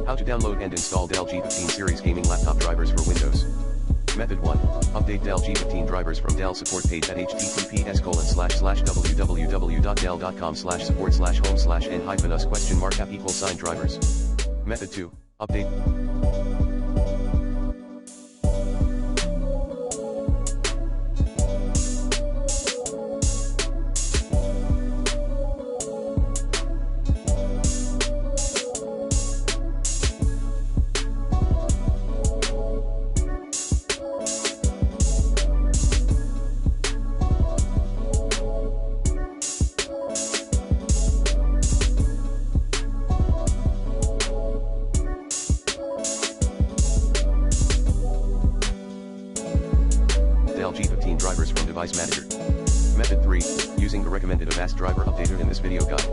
How to download and install Dell G15 series gaming laptop drivers for Windows. Method 1. Update Dell G15 drivers from Dell support page at https://www.dell.com/support/home/n-us?app =drivers. Method 2. Update Dell G15 drivers from Device Manager. Method 3. Using the recommended Avast driver updater in this video guide.